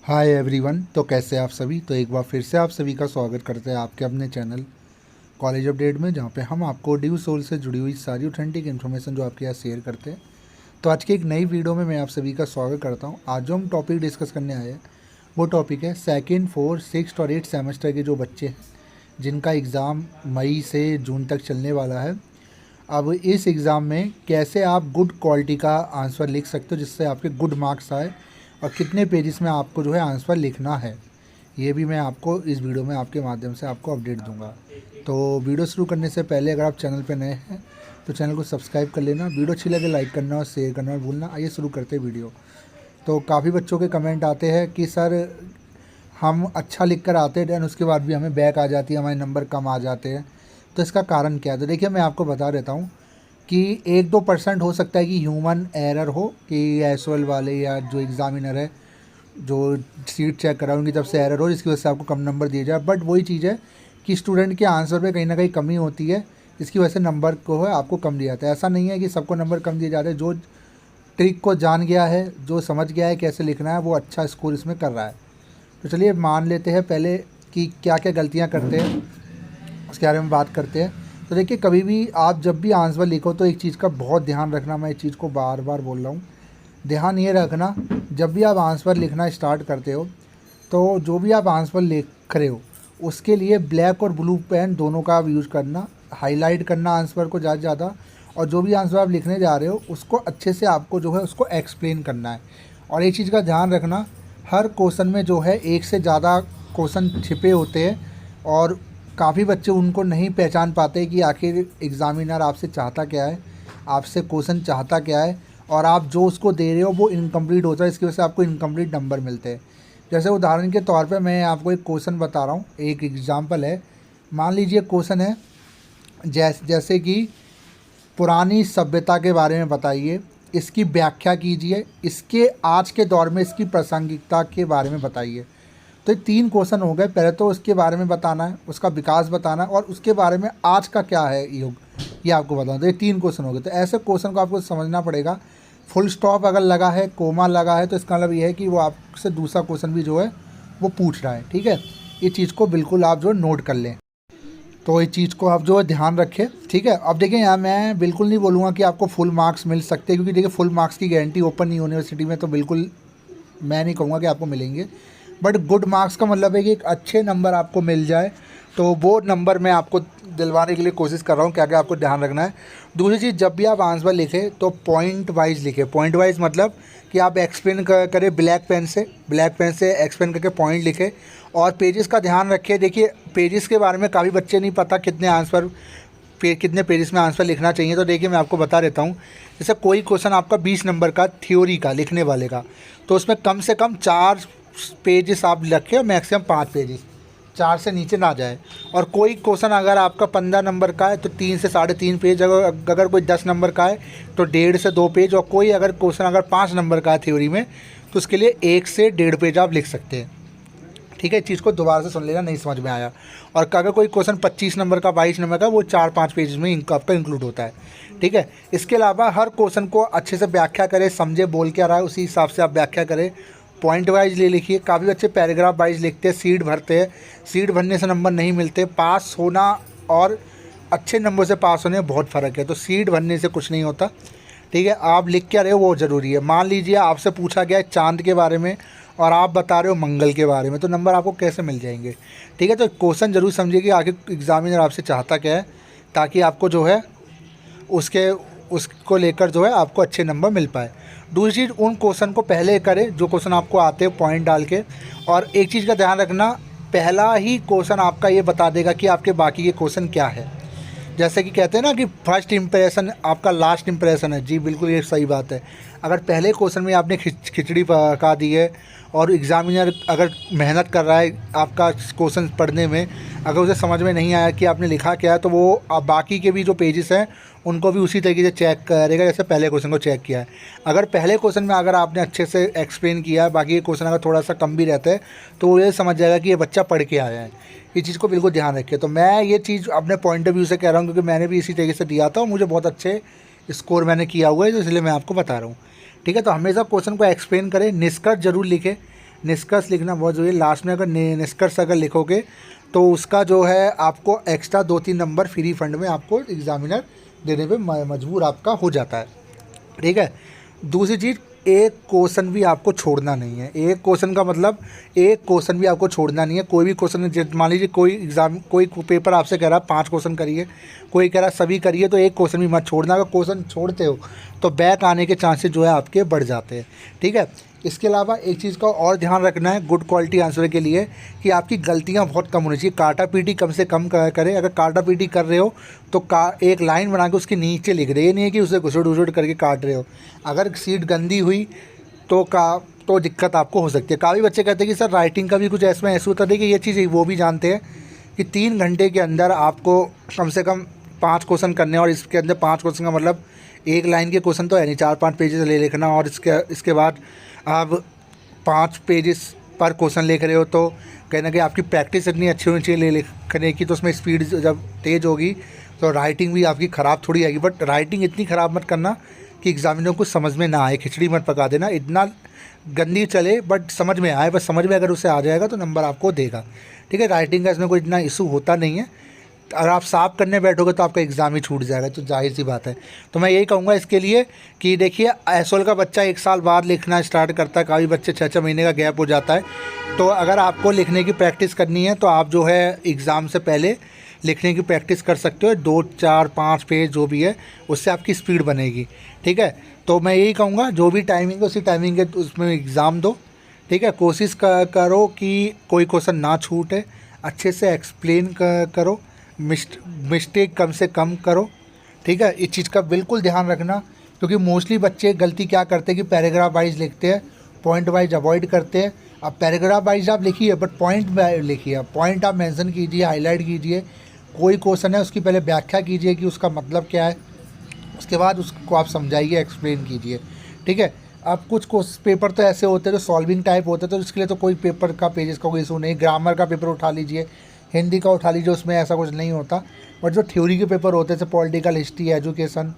Hi everyone. तो कैसे आप सभी। तो एक बार फिर से आप सभी का स्वागत करते हैं आपके अपने चैनल कॉलेज अपडेट में, जहां पे हम आपको ड्यू सोल से जुड़ी हुई सारी ऑथेंटिक इन्फॉर्मेशन जो आपके यहाँ शेयर करते हैं। तो आज की एक नई वीडियो में मैं आप सभी का स्वागत करता हूं। आज जो हम टॉपिक डिस्कस करने आए हैं वो टॉपिक है सेकेंड, फोर्थ, सिक्स और एट्थ सेमेस्टर के जो बच्चे हैं जिनका एग्ज़ाम मई से जून तक चलने वाला है। अब इस एग्ज़ाम में कैसे आप गुड क्वालिटी का आंसर लिख सकते हो जिससे आपके गुड मार्क्स आए, और कितने पेजेस में आपको जो है आंसर लिखना है, ये भी मैं आपको इस वीडियो में आपके माध्यम से आपको अपडेट दूंगा। तो वीडियो शुरू करने से पहले अगर आप चैनल पर नए हैं तो चैनल को सब्सक्राइब कर लेना, वीडियो अच्छी लगे लाइक करना और शेयर करना और भूलना। आइए शुरू करते हैं वीडियो। तो काफ़ी बच्चों के कमेंट आते हैं कि सर हम अच्छा लिख कर आते हैं, उसके बाद भी हमें बैक आ जाती है, हमारे नंबर कम आ जाते हैं। तो इसका कारण क्या है? तो देखिए मैं आपको बता देता हूँ कि 1-2% हो सकता है कि ह्यूमन एरर हो, कि एसओएल वाले या जो एग्ज़ामिनर है जो सीट चेक करा उनकी तरफ से एरर हो जिसकी वजह से आपको कम नंबर दिए जाए। बट वही चीज़ है कि स्टूडेंट के आंसर पे कहीं ना कहीं कमी होती है, जिसकी वजह से नंबर को है आपको कम दिया जाता है। ऐसा नहीं है कि सबको नंबर कम दिए जाते हैं। जो ट्रिक को जान गया है, जो समझ गया है कैसे लिखना है, वो अच्छा स्कोर इसमें कर रहा है। तो चलिए मान लेते हैं पहले कि क्या क्या गलतियाँ करते हैं, उसके बारे में बात करते हैं। तो देखिए कभी भी आप जब भी आंसर लिखो तो एक चीज़ का बहुत ध्यान रखना, मैं इस चीज़ को बार बार बोल रहा हूँ, ध्यान ये रखना जब भी आप आंसर लिखना स्टार्ट करते हो तो जो भी आप आंसर लिख रहे हो उसके लिए ब्लैक और ब्लू पेन दोनों का आप यूज़ करना, हाईलाइट करना आंसर को ज़्यादा ज़्यादा, और जो भी आंसर आप लिखने जा रहे हो उसको अच्छे से आपको जो है उसको एक्सप्लेन करना है। और एक चीज़ का ध्यान रखना, हर क्वेश्चन में जो है एक से ज़्यादा क्वेश्चन छिपे होते हैं और काफ़ी बच्चे उनको नहीं पहचान पाते कि आखिर एग्ज़ामिनर आपसे चाहता क्या है, आपसे क्वेश्चन चाहता क्या है, और आप जो उसको दे रहे हो वो इनकम्प्लीट होता है। इसकी वजह से आपको इनकम्प्लीट नंबर मिलते हैं। जैसे उदाहरण के तौर पे मैं आपको एक क्वेश्चन बता रहा हूँ, एक एग्जांपल है। मान लीजिए क्वेश्चन है जैसे कि पुरानी सभ्यता के बारे में बताइए, इसकी व्याख्या कीजिए, इसके आज के दौर में इसकी प्रासंगिकता के बारे में बताइए। तो ये 3 क्वेश्चन हो गए। पहले तो उसके बारे में बताना है, उसका विकास बताना है, और उसके बारे में आज का क्या है युग, ये आपको बताना। तो ये 3 क्वेश्चन हो गए। तो ऐसे क्वेश्चन को आपको समझना पड़ेगा। फुल स्टॉप अगर लगा है, कोमा लगा है, तो इसका मतलब ये है कि वो आपसे दूसरा क्वेश्चन भी जो है वो पूछ रहा है। ठीक है, ये चीज़ को बिल्कुल आप जो नोट कर लें। तो इस चीज़ को आप जो है ध्यान रखें। ठीक है, अब देखिए यहाँ मैं बिल्कुल नहीं बोलूँगा कि आपको फुल मार्क्स मिल सकते हैं, क्योंकि देखिए फुल मार्क्स की गारंटी ओपन यूनिवर्सिटी में तो बिल्कुल मैं नहीं कहूँगा कि आपको मिलेंगे। बट गुड मार्क्स का मतलब है कि एक अच्छे नंबर आपको मिल जाए। तो वो नंबर मैं आपको दिलवाने के लिए कोशिश कर रहा हूँ। क्या क्या आपको ध्यान रखना है। दूसरी चीज़, जब भी आप आंसर लिखें तो पॉइंट वाइज लिखें। पॉइंट वाइज मतलब कि आप एक्सप्लेन करें ब्लैक पेन से एक्सप्लेन करके पॉइंट लिखें। और पेजेस का ध्यान रखें। देखिए पेजेस के बारे में काफ़ी बच्चे नहीं पता कितने पेजेस में आंसर लिखना चाहिए। तो देखिए मैं आपको बता देता हूँ। जैसे कोई क्वेश्चन आपका 20 नंबर का थ्योरी का लिखने वाले का, तो उसमें कम से कम 4 पेजेस आप लिखें और मैक्सिमम 5 पेजेस, 4 से नीचे ना जाए। और कोई क्वेश्चन अगर आपका 15 नंबर का है तो 3 से 3.5 पेज, अगर कोई 10 नंबर का है तो 1.5 से 2 पेज, और कोई अगर क्वेश्चन अगर 5 नंबर का है थ्योरी में तो उसके लिए 1 से 1.5 पेज आप लिख सकते हैं। ठीक है, इस चीज़ को दोबारा से सुन लेना, नहीं समझ में आया। और अगर कोई क्वेश्चन 25 नंबर का, 22 नंबर का, वो 4-5 पेज में आपका इंक्लूड होता है। ठीक है, इसके अलावा हर क्वेश्चन को अच्छे से व्याख्या करें, समझे बोल के आ रहा है उसी हिसाब से आप व्याख्या करें। पॉइंट वाइज ले लिखिए। काफ़ी बच्चे पैराग्राफ वाइज लिखते हैं, सीट भरते हैं। सीट भरने से नंबर नहीं मिलते। पास होना और अच्छे नंबर से पास होने में बहुत फ़र्क है। तो सीट भरने से कुछ नहीं होता। ठीक है, आप लिख क्या रहे हो वो ज़रूरी है। मान लीजिए आपसे पूछा गया है चांद के बारे में और आप बता रहे हो मंगल के बारे में, तो नंबर आपको कैसे मिल जाएंगे। ठीक है, तो क्वेश्चन ज़रूर समझिए कि आगे एग्जामिनर आपसे चाहता क्या है, ताकि आपको जो है उसको लेकर जो है आपको अच्छे नंबर मिल पाए। दूसरी चीज़, उन क्वेश्चन को पहले करें जो क्वेश्चन आपको आते हैं पॉइंट डाल के। और एक चीज़ का ध्यान रखना, पहला ही क्वेश्चन आपका ये बता देगा कि आपके बाकी के क्वेश्चन क्या है। जैसे कि कहते हैं ना कि फर्स्ट इंप्रेशन आपका लास्ट इंप्रेशन है। जी बिल्कुल, ये सही बात है। अगर पहले क्वेश्चन में आपने खिचड़ी पका दी है और एग्जामिनर अगर मेहनत कर रहा है आपका क्वेश्चन पढ़ने में, अगर उसे समझ में नहीं आया कि आपने लिखा क्या है, तो वो बाकी के भी जो पेजेस हैं उनको भी उसी तरीके से चेक करेगा जैसे पहले क्वेश्चन को चेक किया है। अगर पहले क्वेश्चन में अगर आपने अच्छे से एक्सप्लेन किया है, बाकी के क्वेश्चन अगर थोड़ा सा कम भी रहता है, तो वो ये समझ जाएगा कि ये बच्चा पढ़ के आया है। ये चीज़ को बिल्कुल ध्यान रखिए। तो मैं ये चीज़ अपने पॉइंट ऑफ व्यू से कह रहा हूँ, क्योंकि मैंने भी इसी तरीके से दिया था और मुझे बहुत अच्छे स्कोर मैंने किया हुआ है, तो इसलिए मैं आपको बता रहा हूँ। ठीक है, तो हमेशा क्वेश्चन को एक्सप्लेन करें, निष्कर्ष जरूर लिखें। निष्कर्ष लिखना बहुत ज़रूरी है। लास्ट में अगर निष्कर्ष अगर लिखोगे तो उसका जो है आपको एक्स्ट्रा 2-3 नंबर फ्री फंड में आपको एग्ज़ामिनर देने पे मजबूर आपका हो जाता है, ठीक है। दूसरी चीज़, एक क्वेश्चन भी आपको छोड़ना नहीं है। एक क्वेश्चन का मतलब एक क्वेश्चन भी आपको छोड़ना नहीं है। कोई भी क्वेश्चन, मान लीजिए कोई पेपर आपसे कह रहा है 5 क्वेश्चन करिए, कोई कह रहा है सभी करिए, तो एक क्वेश्चन भी मत छोड़ना। अगर क्वेश्चन छोड़ते हो तो बैक आने के चांसेस जो है आपके बढ़ जाते हैं, ठीक है। इसके अलावा एक चीज़ का और ध्यान रखना है गुड क्वालिटी आंसर के लिए कि आपकी गलतियां बहुत कम होनी चाहिए। काटा पीटी कम से कम करें। अगर काटा पीटी कर रहे हो तो एक लाइन बना के उसके नीचे लिख रहे, ये नहीं है कि उसे घुसड़ घुसड़ करके काट रहे हो। अगर सीट गंदी हुई तो दिक्कत आपको हो सकती है। काफ़ी बच्चे कहते हैं कि सर राइटिंग का भी कुछ ऐसा होता है कि ये चीज़ वो भी जानते हैं कि 3 घंटे के अंदर आपको कम से कम 5 क्वेश्चन करने, और इसके अंदर 5 क्वेश्चन का मतलब एक लाइन के क्वेश्चन तो है नहीं, 4-5 पेजेस ले लिखना, और इसके बाद आप 5 पेजेस पर क्वेश्चन लिख रहे हो तो कहीं ना कहीं आपकी प्रैक्टिस इतनी अच्छी होनी चाहिए लिखने की, तो उसमें स्पीड जब तेज़ होगी तो राइटिंग भी आपकी ख़राब थोड़ी आएगी। बट राइटिंग इतनी ख़राब मत करना कि एग्जामिनर को समझ में ना आए, खिचड़ी मत पका देना, इतना गंदी चले बट समझ में आए। बस समझ में अगर उसे आ जाएगा तो नंबर आपको देगा, ठीक है। राइटिंग का इसमें कोई इतना इशू होता नहीं है। अगर आप साफ करने बैठोगे तो आपका एग्ज़ाम ही छूट जाएगा, तो जाहिर सी बात है। तो मैं यही कहूँगा इसके लिए कि देखिए एसओएल का बच्चा 1 साल बाद लिखना स्टार्ट करता है, काफ़ी बच्चे 6-6 महीने का गैप हो जाता है। तो अगर आपको लिखने की प्रैक्टिस करनी है तो आप जो है एग्ज़ाम से पहले लिखने की प्रैक्टिस कर सकते हो। 2, 4, 5 पेज जो भी है उससे आपकी स्पीड बनेगी, ठीक है। तो मैं यही कहूँगा जो भी टाइमिंग है उसी टाइमिंग के उसमें एग्ज़ाम दो, ठीक है। कोशिश करो कि कोई क्वेश्चन ना छूटे, अच्छे से एक्सप्लेन करो, मिस्टेक कम से कम करो, ठीक है। इस चीज़ का बिल्कुल ध्यान रखना, क्योंकि मोस्टली बच्चे गलती क्या करते हैं कि पैराग्राफ वाइज लिखते हैं, पॉइंट वाइज अवॉइड करते हैं। अब पैराग्राफ वाइज आप लिखिए बट पॉइंट लिखिए, पॉइंट आप मेंशन कीजिए, हाईलाइट कीजिए। कोई क्वेश्चन है उसकी पहले व्याख्या कीजिए कि उसका मतलब क्या है, उसके बाद उसको आप समझाइए, एक्सप्लेन कीजिए, ठीक है। अब कुछ पेपर तो ऐसे होते हैं जो सॉल्विंग टाइप होते हैं, तो इसके लिए तो कोई पेपर का पेजेस का कोई इशू नहीं। ग्रामर का पेपर उठा लीजिए, हिंदी का उठा लीजिए, उसमें ऐसा कुछ नहीं होता। बट जो थ्योरी के पेपर होते हैं जैसे पॉलिटिकल हिस्ट्री, एजुकेशन,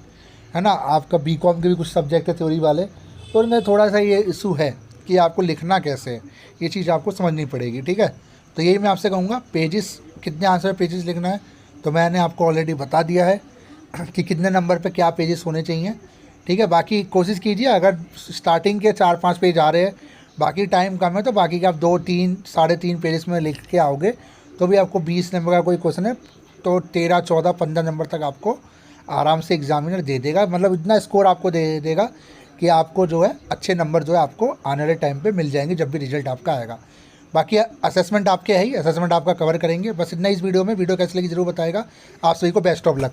है ना, आपका बीकॉम के भी कुछ सब्जेक्ट है थ्योरी वाले, तो उनमें थोड़ा सा ये इशू है कि आपको लिखना कैसे है, ये चीज़ आपको समझनी पड़ेगी, ठीक है। तो यही मैं आपसे कहूँगा, पेजेस कितने आंसर पेजेस लिखना है तो मैंने आपको ऑलरेडी बता दिया है कि कितने नंबर पे क्या पेजेस होने चाहिए, ठीक है। बाकी कोशिश कीजिए, अगर स्टार्टिंग के 4-5 पेज आ रहे हैं, बाकी टाइम कम है तो बाकी के आप 2-3, 3.5 पेजेस में लिख के आओगे तो भी आपको 20 नंबर का कोई क्वेश्चन है तो 13, 14, 15 नंबर तक आपको आराम से एग्जामिनर दे देगा। मतलब इतना स्कोर आपको दे देगा कि आपको जो है अच्छे नंबर जो है आपको आने वाले टाइम पे मिल जाएंगे जब भी रिजल्ट आपका आएगा। बाकी असेसमेंट आपके है ही, असेसमेंट आपका कवर करेंगे। बस इतना इस वीडियो में। वीडियो कैसी लगी जरूर बताएगा। आप सभी को बेस्ट ऑफ लक।